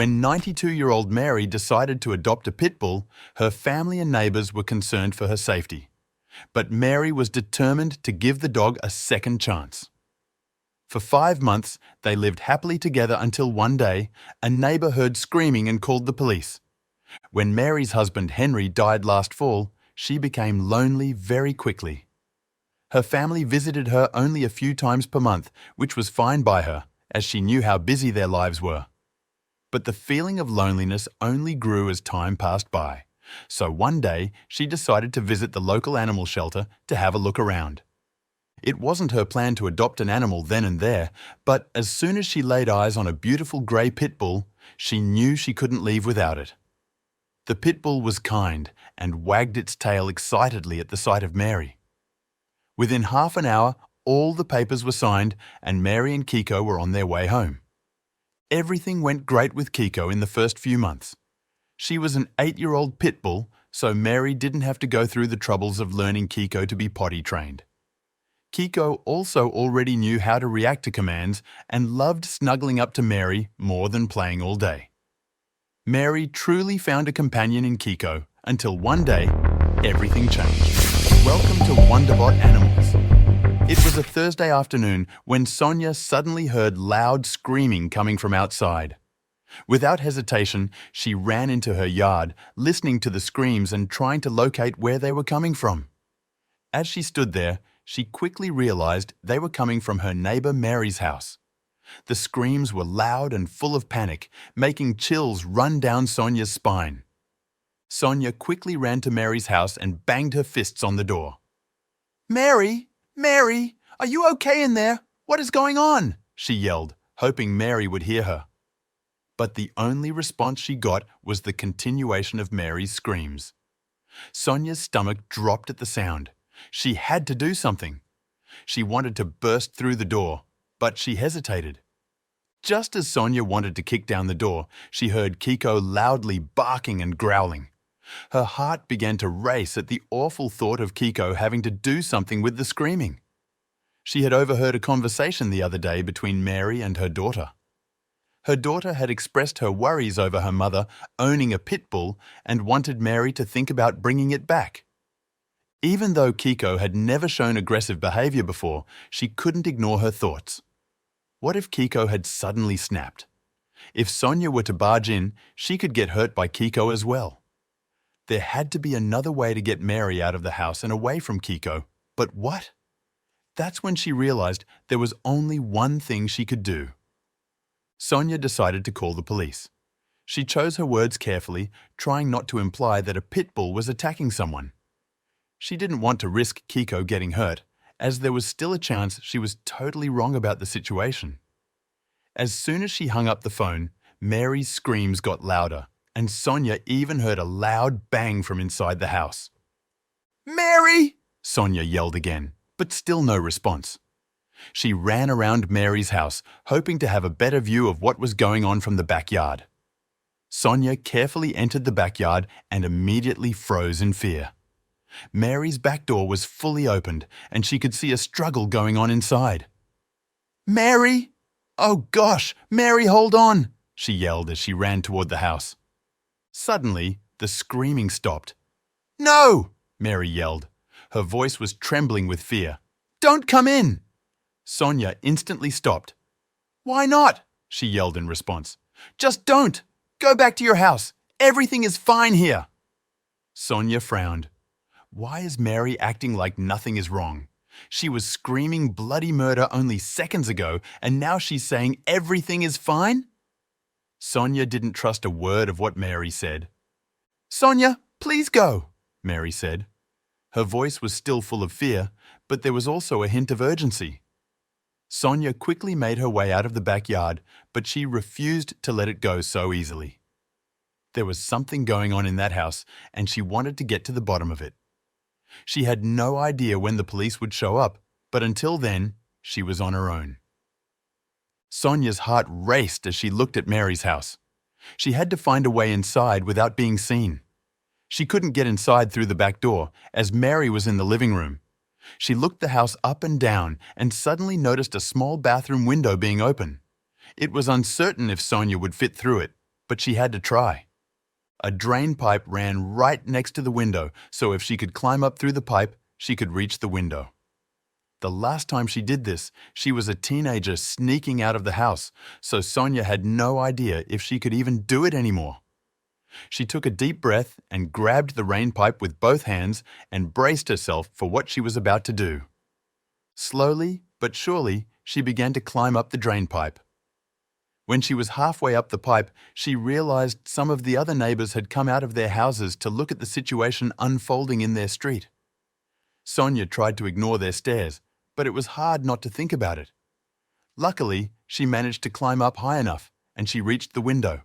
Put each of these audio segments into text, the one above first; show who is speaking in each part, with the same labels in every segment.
Speaker 1: When 92-year-old Mary decided to adopt a pit bull, her family and neighbours were concerned for her safety. But Mary was determined to give the dog a second chance. For 5 months, they lived happily together until one day, a neighbour heard screaming and called the police. When Mary's husband Henry died last fall, she became lonely very quickly. Her family visited her only a few times per month, which was fine by her, as she knew how busy their lives were. But the feeling of loneliness only grew as time passed by. So one day, she decided to visit the local animal shelter to have a look around. It wasn't her plan to adopt an animal then and there, but as soon as she laid eyes on a beautiful grey pit bull, she knew she couldn't leave without it. The pit bull was kind and wagged its tail excitedly at the sight of Mary. Within half an hour, all the papers were signed and Mary and Kiko were on their way home. Everything went great with Kiko in the first few months. She was an 8-year-old pit bull, so Mary didn't have to go through the troubles of learning Kiko to be potty trained. Kiko also already knew how to react to commands and loved snuggling up to Mary more than playing all day. Mary truly found a companion in Kiko until one day, everything changed. Welcome to Wonderbot Animals. It was a Thursday afternoon when Sonia suddenly heard loud screaming coming from outside. Without hesitation, she ran into her yard, listening to the screams and trying to locate where they were coming from. As she stood there, she quickly realized they were coming from her neighbor Mary's house. The screams were loud and full of panic, making chills run down Sonia's spine. Sonia quickly ran to Mary's house and banged her fists on the door. "Mary! Mary! Are you okay in there? What is going on?" she yelled, hoping Mary would hear her. But the only response she got was the continuation of Mary's screams. Sonia's stomach dropped at the sound. She had to do something. She wanted to burst through the door, but she hesitated. Just as Sonia wanted to kick down the door, she heard Kiko loudly barking and growling. Her heart began to race at the awful thought of Kiko having to do something with the screaming. She had overheard a conversation the other day between Mary and her daughter. Her daughter had expressed her worries over her mother owning a pit bull and wanted Mary to think about bringing it back. Even though Kiko had never shown aggressive behavior before, she couldn't ignore her thoughts. What if Kiko had suddenly snapped? If Sonia were to barge in, she could get hurt by Kiko as well. There had to be another way to get Mary out of the house and away from Kiko. But what? That's when she realized there was only one thing she could do. Sonia decided to call the police. She chose her words carefully, trying not to imply that a pit bull was attacking someone. She didn't want to risk Kiko getting hurt, as there was still a chance she was totally wrong about the situation. As soon as she hung up the phone, Mary's screams got louder, and Sonia even heard a loud bang from inside the house. "Mary!" Sonia yelled again, but still no response. She ran around Mary's house, hoping to have a better view of what was going on from the backyard. Sonia carefully entered the backyard and immediately froze in fear. Mary's back door was fully opened, and she could see a struggle going on inside. "Mary! Oh gosh, Mary, hold on!" she yelled as she ran toward the house. Suddenly, the screaming stopped. "No!" Mary yelled. Her voice was trembling with fear. "Don't come in!" Sonia instantly stopped. "Why not?" she yelled in response. "Just don't! Go back to your house! Everything is fine here!" Sonia frowned. Why is Mary acting like nothing is wrong? She was screaming bloody murder only seconds ago, and now she's saying everything is fine? Sonia didn't trust a word of what Mary said. "Sonia, please go," Mary said. Her voice was still full of fear, but there was also a hint of urgency. Sonia quickly made her way out of the backyard, but she refused to let it go so easily. There was something going on in that house, and she wanted to get to the bottom of it. She had no idea when the police would show up, but until then, she was on her own. Sonia's heart raced as she looked at Mary's house. She had to find a way inside without being seen. She couldn't get inside through the back door, as Mary was in the living room. She looked the house up and down and suddenly noticed a small bathroom window being open. It was uncertain if Sonia would fit through it, but she had to try. A drain pipe ran right next to the window, so if she could climb up through the pipe, she could reach the window. The last time she did this, she was a teenager sneaking out of the house, so Sonia had no idea if she could even do it anymore. She took a deep breath and grabbed the rain pipe with both hands and braced herself for what she was about to do. Slowly but surely, she began to climb up the drain pipe. When she was halfway up the pipe, she realized some of the other neighbors had come out of their houses to look at the situation unfolding in their street. Sonia tried to ignore their stares, but it was hard not to think about it. Luckily, she managed to climb up high enough, and she reached the window.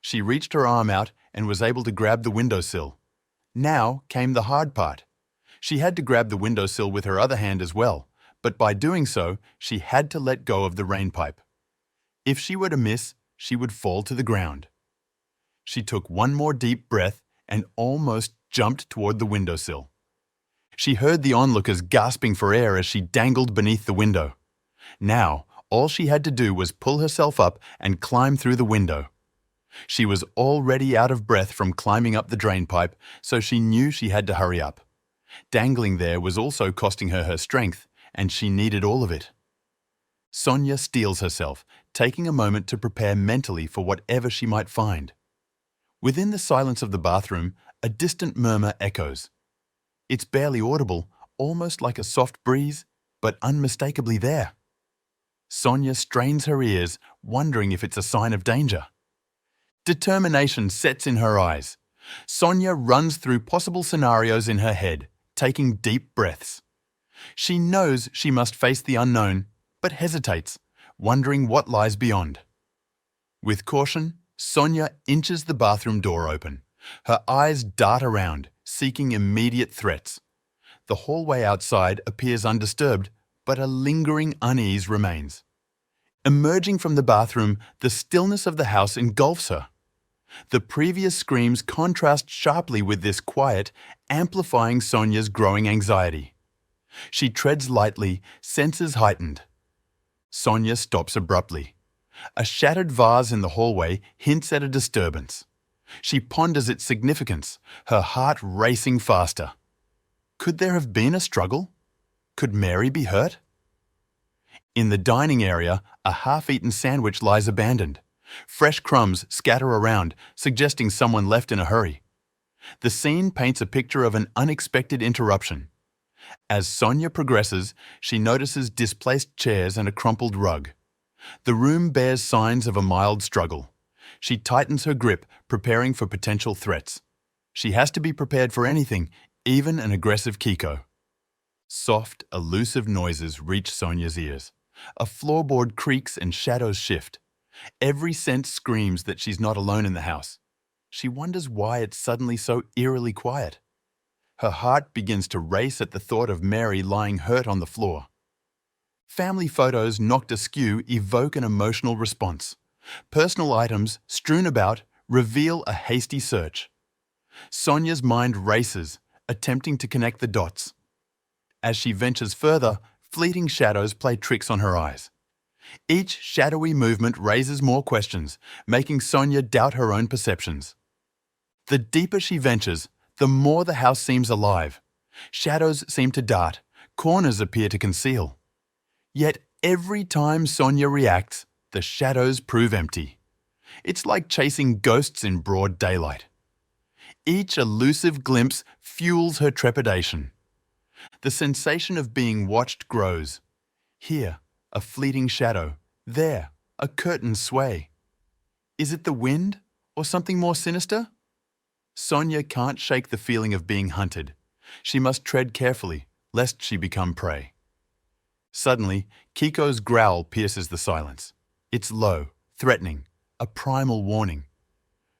Speaker 1: She reached her arm out and was able to grab the windowsill. Now came the hard part. She had to grab the windowsill with her other hand as well, but by doing so, she had to let go of the rain pipe. If she were to miss, she would fall to the ground. She took one more deep breath and almost jumped toward the windowsill. She heard the onlookers gasping for air as she dangled beneath the window. Now, all she had to do was pull herself up and climb through the window. She was already out of breath from climbing up the drain pipe, so she knew she had to hurry up. Dangling there was also costing her strength, and she needed all of it. Sonia steels herself, taking a moment to prepare mentally for whatever she might find. Within the silence of the bathroom, a distant murmur echoes. It's barely audible, almost like a soft breeze, but unmistakably there. Sonia strains her ears, wondering if it's a sign of danger. Determination sets in her eyes. Sonia runs through possible scenarios in her head, taking deep breaths. She knows she must face the unknown, but hesitates, wondering what lies beyond. With caution, Sonia inches the bathroom door open. Her eyes dart around, seeking immediate threats. The hallway outside appears undisturbed, but a lingering unease remains. Emerging from the bathroom, the stillness of the house engulfs her. The previous screams contrast sharply with this quiet, amplifying Sonia's growing anxiety. She treads lightly, senses heightened. Sonia stops abruptly. A shattered vase in the hallway hints at a disturbance. She ponders its significance, her heart racing faster. Could there have been a struggle? Could Mary be hurt? In the dining area, a half-eaten sandwich lies abandoned. Fresh crumbs scatter around, suggesting someone left in a hurry. The scene paints a picture of an unexpected interruption. As Sonia progresses, she notices displaced chairs and a crumpled rug. The room bears signs of a mild struggle. She tightens her grip, preparing for potential threats. She has to be prepared for anything, even an aggressive Kiko. Soft, elusive noises reach Sonia's ears. A floorboard creaks and shadows shift. Every sense screams that she's not alone in the house. She wonders why it's suddenly so eerily quiet. Her heart begins to race at the thought of Mary lying hurt on the floor. Family photos knocked askew evoke an emotional response. Personal items, strewn about, reveal a hasty search. Sonia's mind races, attempting to connect the dots. As she ventures further, fleeting shadows play tricks on her eyes. Each shadowy movement raises more questions, making Sonia doubt her own perceptions. The deeper she ventures, the more the house seems alive. Shadows seem to dart, corners appear to conceal. Yet every time Sonia reacts, the shadows prove empty. It's like chasing ghosts in broad daylight. Each elusive glimpse fuels her trepidation. The sensation of being watched grows. Here, a fleeting shadow. There, a curtain sway. Is it the wind or something more sinister? Sonia can't shake the feeling of being hunted. She must tread carefully, lest she become prey. Suddenly, Kiko's growl pierces the silence. It's low, threatening, a primal warning.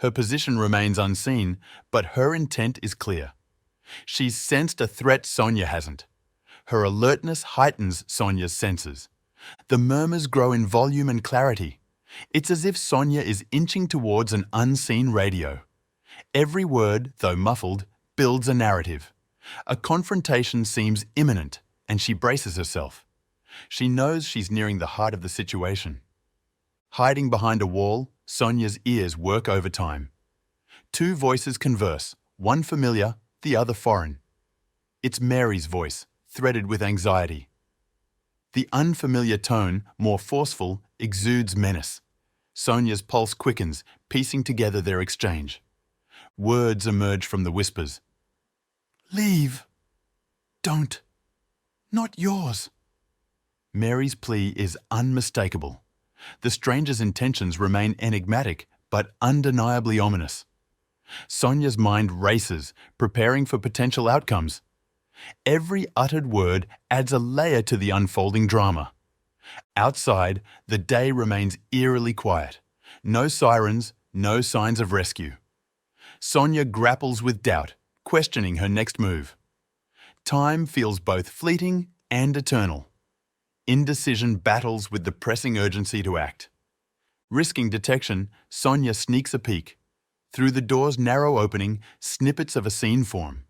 Speaker 1: Her position remains unseen, but her intent is clear. She's sensed a threat Sonia hasn't. Her alertness heightens Sonia's senses. The murmurs grow in volume and clarity. It's as if Sonia is inching towards an unseen radio. Every word, though muffled, builds a narrative. A confrontation seems imminent, and she braces herself. She knows she's nearing the heart of the situation. Hiding behind a wall, Sonia's ears work overtime. Two voices converse, one familiar, the other foreign. It's Mary's voice, threaded with anxiety. The unfamiliar tone, more forceful, exudes menace. Sonia's pulse quickens, piecing together their exchange. Words emerge from the whispers. "Leave. Don't. Not yours." Mary's plea is unmistakable. The stranger's intentions remain enigmatic, but undeniably ominous. Sonia's mind races, preparing for potential outcomes. Every uttered word adds a layer to the unfolding drama. Outside, the day remains eerily quiet. No sirens, no signs of rescue. Sonia grapples with doubt, questioning her next move. Time feels both fleeting and eternal. Indecision battles with the pressing urgency to act. Risking detection, Sonia sneaks a peek. Through the door's narrow opening, snippets of a scene form.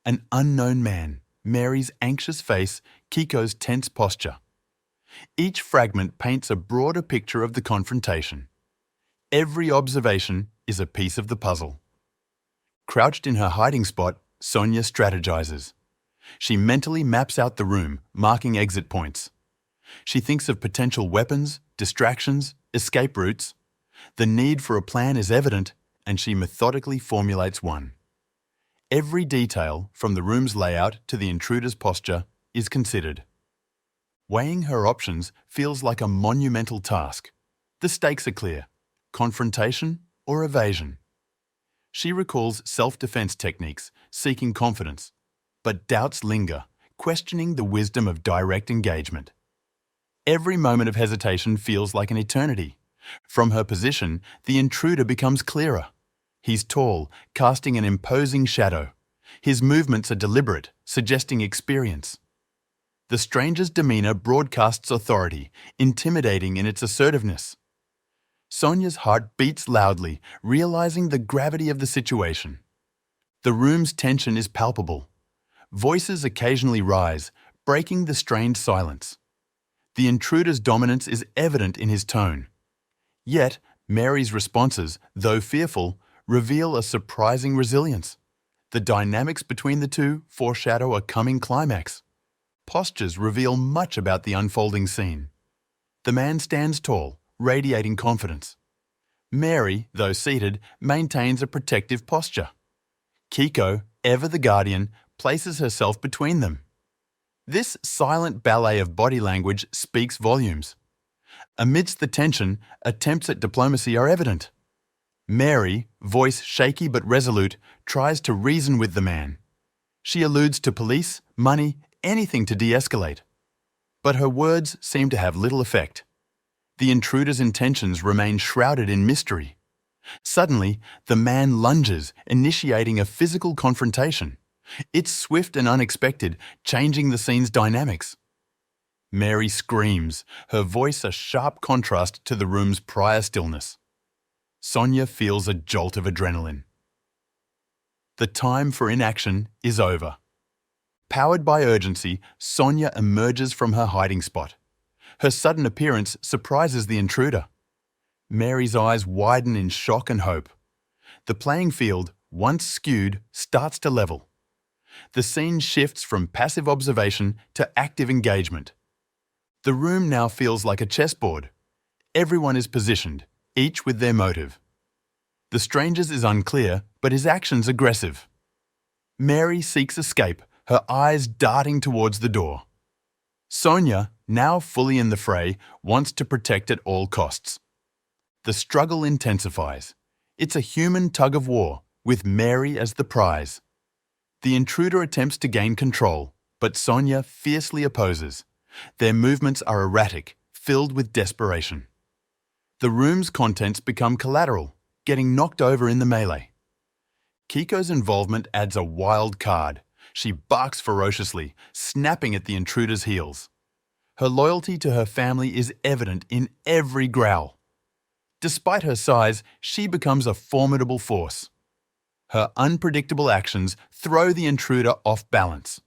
Speaker 1: An unknown man, Mary's anxious face, Kiko's tense posture. Each fragment paints a broader picture of the confrontation. Every observation is a piece of the puzzle. Crouched in her hiding spot, Sonia strategizes. She mentally maps out the room, marking exit points. She thinks of potential weapons, distractions, escape routes. The need for a plan is evident, and she methodically formulates one. Every detail, from the room's layout to the intruder's posture, is considered. Weighing her options feels like a monumental task. The stakes are clear: confrontation or evasion. She recalls self-defense techniques, seeking confidence. But doubts linger, questioning the wisdom of direct engagement. Every moment of hesitation feels like an eternity. From her position, the intruder becomes clearer. He's tall, casting an imposing shadow. His movements are deliberate, suggesting experience. The stranger's demeanor broadcasts authority, intimidating in its assertiveness. Sonia's heart beats loudly, realizing the gravity of the situation. The room's tension is palpable. Voices occasionally rise, breaking the strained silence. The intruder's dominance is evident in his tone. Yet, Mary's responses, though fearful, reveal a surprising resilience. The dynamics between the two foreshadow a coming climax. Postures reveal much about the unfolding scene. The man stands tall, radiating confidence. Mary, though seated, maintains a protective posture. Kiko, ever the guardian, places herself between them. This silent ballet of body language speaks volumes. Amidst the tension, attempts at diplomacy are evident. Mary, voice shaky but resolute, tries to reason with the man. She alludes to police, money, anything to de-escalate. But her words seem to have little effect. The intruder's intentions remain shrouded in mystery. Suddenly, the man lunges, initiating a physical confrontation. It's swift and unexpected, changing the scene's dynamics. Mary screams, her voice a sharp contrast to the room's prior stillness. Sonia feels a jolt of adrenaline. The time for inaction is over. Powered by urgency, Sonia emerges from her hiding spot. Her sudden appearance surprises the intruder. Mary's eyes widen in shock and hope. The playing field, once skewed, starts to level. The scene shifts from passive observation to active engagement. The room now feels like a chessboard. Everyone is positioned, each with their motive. The stranger's is unclear, but his action's aggressive. Mary seeks escape, her eyes darting towards the door. Sonia, now fully in the fray, wants to protect at all costs. The struggle intensifies. It's a human tug-of-war, with Mary as the prize. The intruder attempts to gain control, but Sonia fiercely opposes. Their movements are erratic, filled with desperation. The room's contents become collateral, getting knocked over in the melee. Kiko's involvement adds a wild card. She barks ferociously, snapping at the intruder's heels. Her loyalty to her family is evident in every growl. Despite her size, she becomes a formidable force. Her unpredictable actions throw the intruder off balance.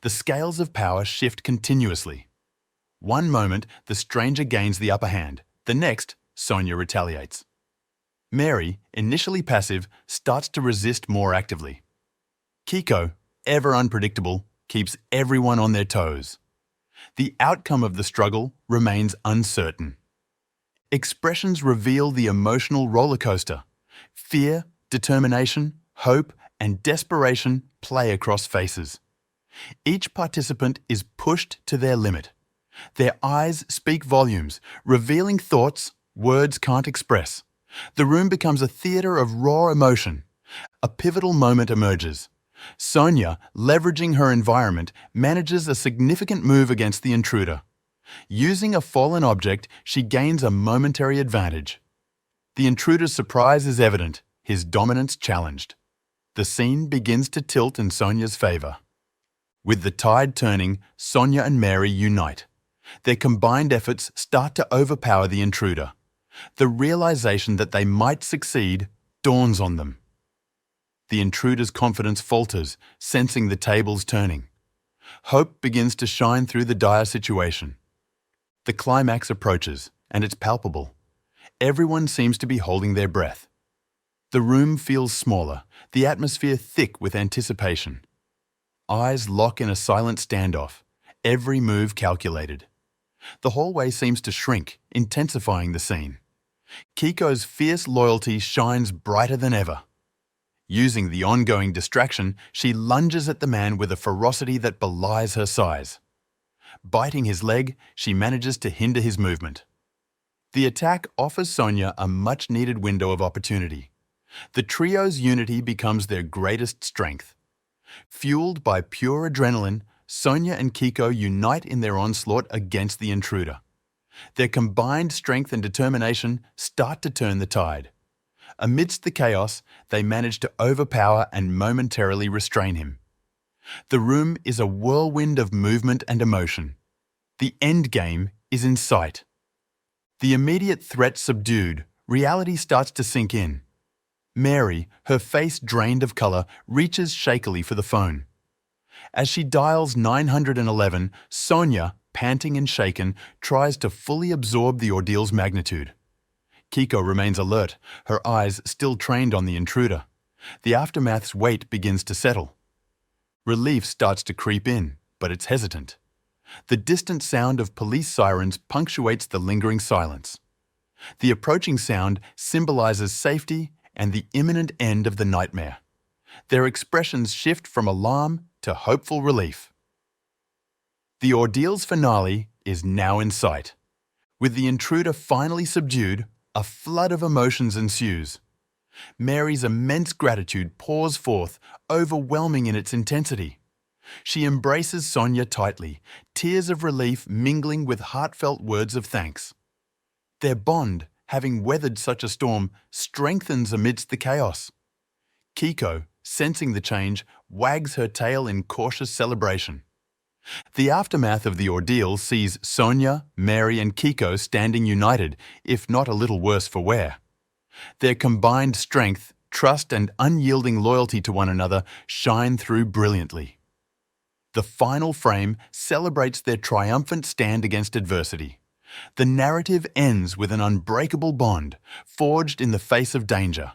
Speaker 1: The scales of power shift continuously. One moment, the stranger gains the upper hand. The next, Sonia retaliates. Mary, initially passive, starts to resist more actively. Kiko, ever unpredictable, keeps everyone on their toes. The outcome of the struggle remains uncertain. Expressions reveal the emotional roller coaster. Fear, determination, hope, and desperation play across faces. Each participant is pushed to their limit. Their eyes speak volumes, revealing thoughts words can't express. The room becomes a theatre of raw emotion. A pivotal moment emerges. Sonia, leveraging her environment, manages a significant move against the intruder. Using a fallen object, she gains a momentary advantage. The intruder's surprise is evident, his dominance challenged. The scene begins to tilt in Sonia's favor. With the tide turning, Sonia and Mary unite. Their combined efforts start to overpower the intruder. The realization that they might succeed dawns on them. The intruder's confidence falters, sensing the tables turning. Hope begins to shine through the dire situation. The climax approaches, and it's palpable. Everyone seems to be holding their breath. The room feels smaller, the atmosphere thick with anticipation. Eyes lock in a silent standoff, every move calculated. The hallway seems to shrink, intensifying the scene. Kiko's fierce loyalty shines brighter than ever. Using the ongoing distraction, she lunges at the man with a ferocity that belies her size. Biting his leg, she manages to hinder his movement. The attack offers Sonia a much-needed window of opportunity. The trio's unity becomes their greatest strength. Fueled by pure adrenaline, Sonia and Kiko unite in their onslaught against the intruder. Their combined strength and determination start to turn the tide. Amidst the chaos, they manage to overpower and momentarily restrain him. The room is a whirlwind of movement and emotion. The end game is in sight. The immediate threat subdued, reality starts to sink in. Mary, her face drained of color, reaches shakily for the phone. As she dials 911, Sonia, panting and shaken, tries to fully absorb the ordeal's magnitude. Kiko remains alert, her eyes still trained on the intruder. The aftermath's weight begins to settle. Relief starts to creep in, but it's hesitant. The distant sound of police sirens punctuates the lingering silence. The approaching sound symbolizes safety and the imminent end of the nightmare. Their expressions shift from alarm to hopeful relief. The ordeal's finale is now in sight. With the intruder finally subdued, a flood of emotions ensues. Mary's immense gratitude pours forth, overwhelming in its intensity. She embraces Sonia tightly, tears of relief mingling with heartfelt words of thanks. Their bond, having weathered such a storm, strengthens amidst the chaos. Kiko, sensing the change, wags her tail in cautious celebration. The aftermath of the ordeal sees Sonia, Mary and Kiko standing united, if not a little worse for wear. Their combined strength, trust and unyielding loyalty to one another shine through brilliantly. The final frame celebrates their triumphant stand against adversity. The narrative ends with an unbreakable bond, forged in the face of danger.